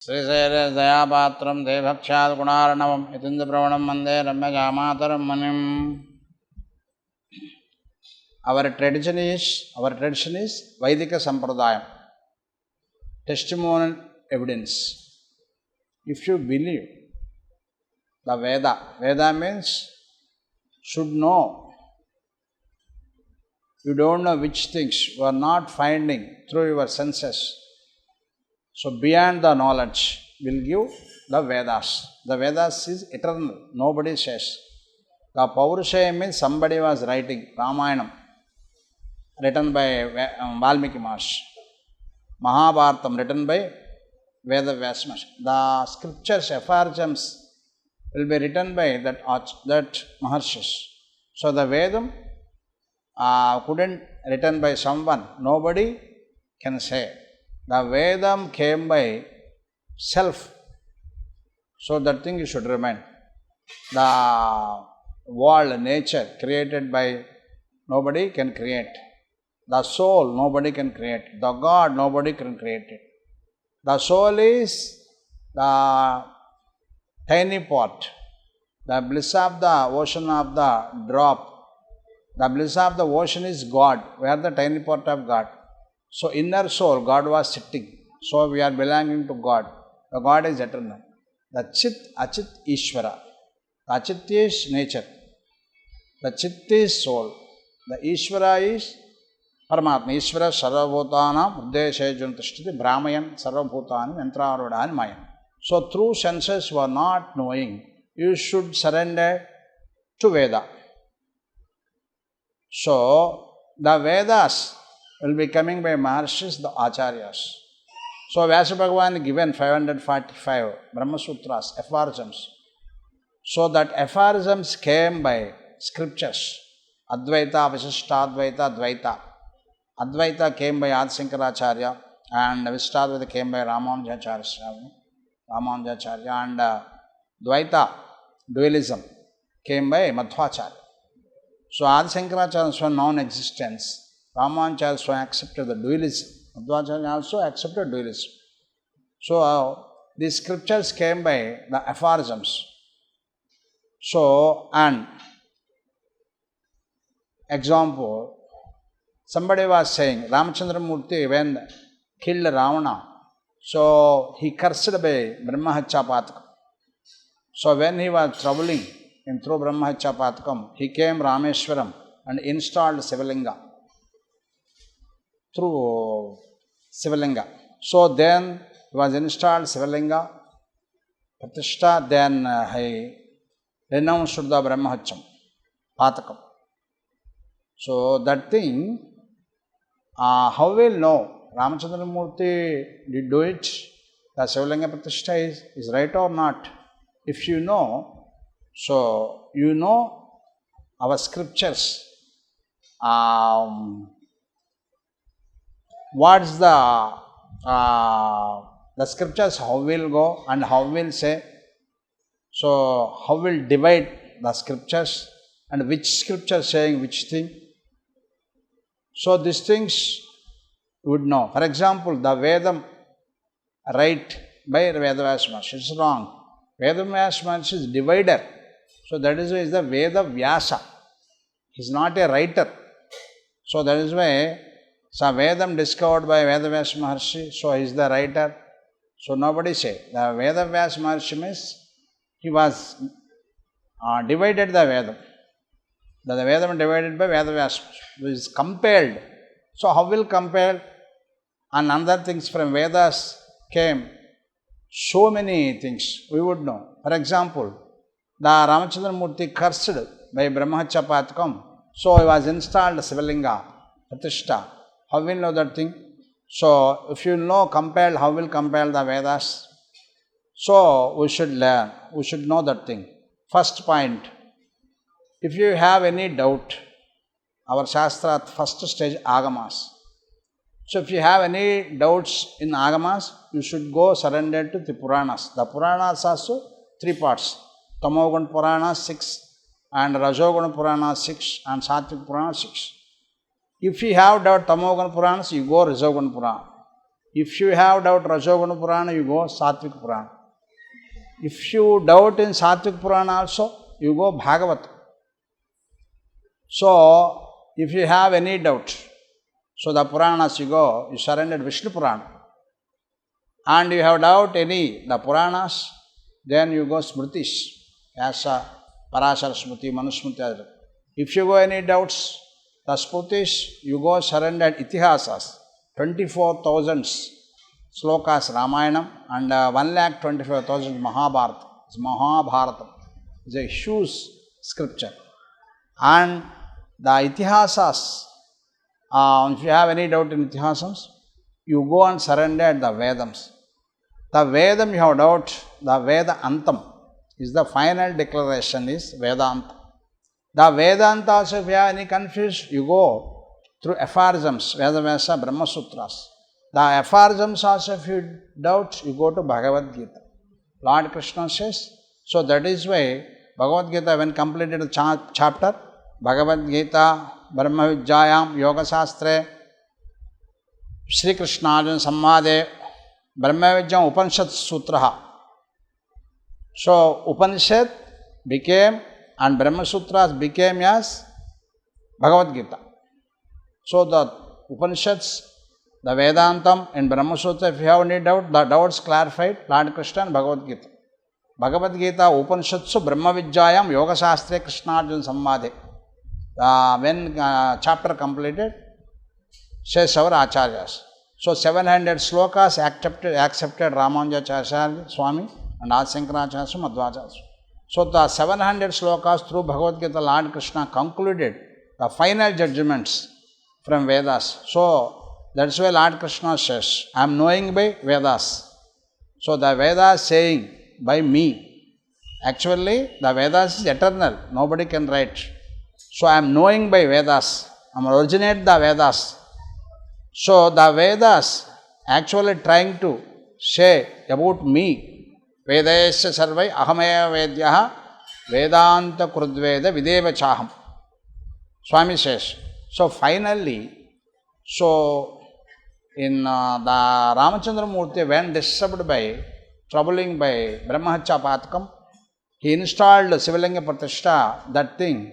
Srisairas Dayapatram Devakshad Gunaranavam Yatindra Pravanam Mande Ramya Mataram Manim. Our tradition is Vaidika Sampradayam, testimonial evidence. If you believe the Veda means should know. You don't know which things you are not finding through your senses. So beyond the knowledge will give the Vedas. The Vedas is eternal. Nobody says. The Paurushaya means somebody was writing Ramayanam, written by Valmiki Maharshi. Mahabharatam, written by B.A.S.Chakravarty Swamy. The scriptures, aphorisms will be written by that Maharshis. So the Vedam couldn't written by someone. Nobody can say. The Vedam came by self. So that thing you should remind. The world, nature created by nobody can create. The soul nobody can create. The God nobody can create it. The soul is the tiny part. The bliss of the ocean of the drop. The bliss of the ocean is God. We are the tiny part of God. So inner soul, God was sitting. So we are belonging to God. The God is eternal. The Chit, Achit, Ishvara. The Achit is nature. The Chit is soul. The Ishvara is Paramatma. Ishvara Sarvabhutana Uddeshejun Tishtiti Brahmayan Sarvabhutani Yantrarodani Mayan. So through senses you are not knowing. You should surrender to Veda. So the Vedas will be coming by Maharshis, the Acharyas. So Vyasa Bhagavan given 545 Brahma Sutras, aphorisms. So that aphorisms came by scriptures. Advaita, Visishtadvaita, Dvaita. Advaita came by Adi Shankaracharya and Visishtadvaita came by Ramanujadarsanam. And Dvaita, dualism, came by Madhvacharya. So Adi Shankaracharya saw non-existence. Ramanujadarsanam also accepted the dualism. Madhvacharya also accepted dualism. So these scriptures came by the aphorisms. So, and example, somebody was saying, Ramachandramurti when killed Ravana, so he cursed by Brahma-Hatya Patakam. So when he was traveling through Brahma-Hatya Patakam, he came Rameshwaram and installed Sivalinga. Through Sivalinga. So then he was installed Sivalinga, Pratishtha, then he renounced the Brahma-Hatyam Patakam. So that thing, how will know? Ramachandramurti did do it? The Sivalinga Pratishtha is right or not? If you know, so you know our scriptures. What's the scriptures, how will go and how will say? So how will divide the scriptures and which scripture saying which thing? So these things you would know. For example, the Vedam right by Vedavyasa Maharshi is wrong. Vedavyasa Maharshi is divider. So that is why is the Veda Vyasa. He is not a writer. So that is why Vedam discovered by Vedavyasa Maharshi, so he is the writer. So nobody say. The Vedavyasa Maharshi means he was divided the Vedam. The Vedam divided by Vedavyasa Maharshi. He is compelled. So how will compel? And other things from Vedas came. So many things we would know. For example, the Ramachandramurti cursed by Brahma-Hatya Patakam. So he was installed Sivalinga, Pratishtha. How will know that thing? So if you know compelled, how will compel the Vedas? So we should learn, we should know that thing. First point, if you have any doubt, our Shastra first stage Agamas. So if you have any doubts in Agamas, you should go surrender to the Puranas. The Puranas also 3 parts. Tamogun Purana 6 and Rajogun Purana 6 and Satvik Purana 6. If you have doubt Tamogun Puranas, you go Rajogun Purana. If you have doubt Rajoguna Purana, you go Satvik Purana. If you doubt in Satvik Purana also, you go Bhagavata. So, if you have any doubt, so the Puranas you go, you surrendered Vishnu Purana. And you have doubt any, the Puranas, then you go Smritis, Vyasa, Parashara Smriti, Manusmriti. If you go any doubts, the Smritis, you go surrendered Itihasas, 24,000 slokas Ramayanam and 1,25,000 Mahabharata. It's Mahabharata. It's a huge scripture. And the Itihasas, if you have any doubt in Itihasas, you go and surrender the Vedams. The Vedam you have doubt, the Veda Antam is the final declaration is Vedanta. The Vedanta also if you have any confusion, you go through aphorisms, Vedavasa, Brahma Sutras. The aphorisms also if you doubt, you go to Bhagavad Gita. Lord Krishna says, so that is why Bhagavad Gita when completed the chapter, Bhagavad Gita, Brahma Vidyayam, Yoga Shastre, Sri Krishna Arjuna Samvade, Brahma Vidyam Upanishad Sutraha. So Upanishad became and Brahma Sutras became as Bhagavad Gita. So the Upanishads, the Vedantam and Brahma Sutra, if you have any doubt, the doubts clarified, Lord Krishna and Bhagavad Gita. Bhagavad Gita, Upanishadsu, Brahma Vidyayam, Yoga Shastre, Krishna Arjuna Samvade. When chapter completed, says our Acharyas. So 700 slokas accepted Ramanujadarsanam Swamy and Adi Shankaracharya Madhvacharya. So the 700 slokas through Bhagavad Gita, Lord Krishna concluded the final judgments from Vedas. So that's why Lord Krishna says, I am knowing by Vedas. So the Vedas saying by me. Actually, the Vedas is eternal. Nobody can write. So I am knowing by Vedas. I am originate the Vedas. So the Vedas actually trying to say about me. Vedesya sarvai ahamaya vedyaha vedanta krudveda videva chaham. Swami says. So finally, so in the Ramachandra Murti when disturbed by, troubling by Brahmahaccha Patakam, he installed Sivalinga Pratishtha, that thing.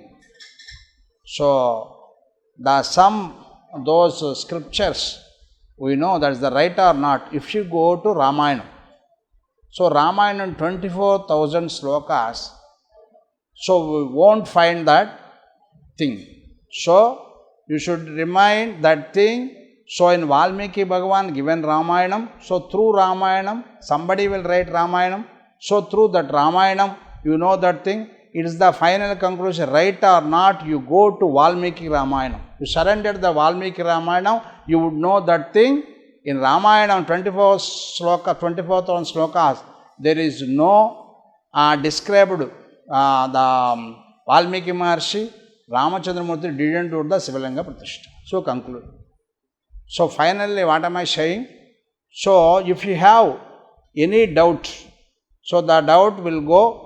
So the some those scriptures, we know that is the right or not. If you go to Ramayana, so Ramayana 24,000 slokas, so we won't find that thing. So you should remind that thing. So in Valmiki Bhagavan given Ramayanam, so through Ramayanam, somebody will write Ramayanam. So through that Ramayanam, you know that thing. It is the final conclusion, right or not, you go to Valmiki Ramayana. You surrender the Valmiki Ramayana, you would know that thing. In Ramayana, 24,000 slokas, there is no described the Valmiki Maharshi, Ramachandramurti didn't do the Sivalinga Pratishtha. So conclude. So finally, what am I saying? So if you have any doubt, so the doubt will go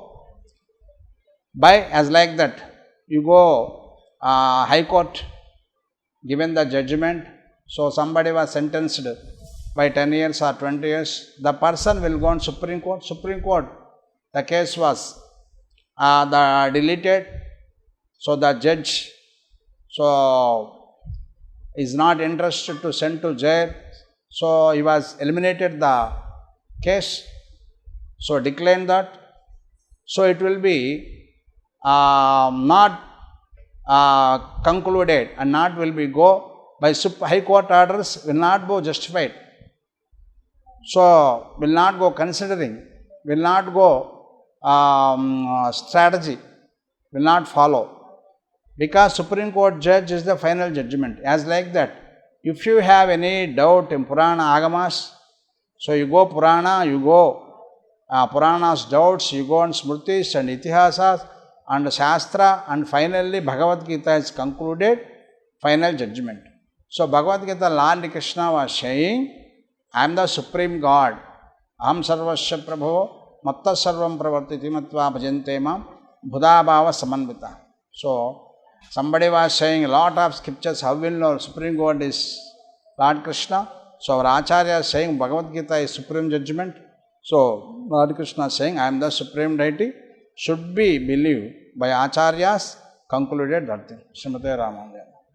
by as like that. You go High Court, given the judgment. So somebody was sentenced by 10 years or 20 years. The person will go on Supreme Court. Supreme Court, the case was deleted. So the judge is not interested to send to jail. So he was eliminated the case. So declined that. So it will be not concluded and not will be go by High Court orders will not go justified. So will not go considering, will not go strategy, will not follow. Because Supreme Court judge is the final judgment. As like that, if you have any doubt in Purana Agamas, so you go Purana, you go Puranas doubts, you go on Smritis and Itihasas and Shastra, and finally Bhagavad Gita is concluded, final judgment. So Bhagavad Gita, Lord Krishna was saying, I am the Supreme God. Aham sarvasya prabho, matta sarvam pravartiti matva bhajante mam, buddha bhava samanvita. So somebody was saying a lot of scriptures, how will know Supreme God is Lord Krishna? So our Acharya is saying Bhagavad Gita is supreme judgment. So Lord Krishna is saying, I am the supreme deity, should be believed by Acharyas, concluded that thing. Srimate Ramanujadarsanam.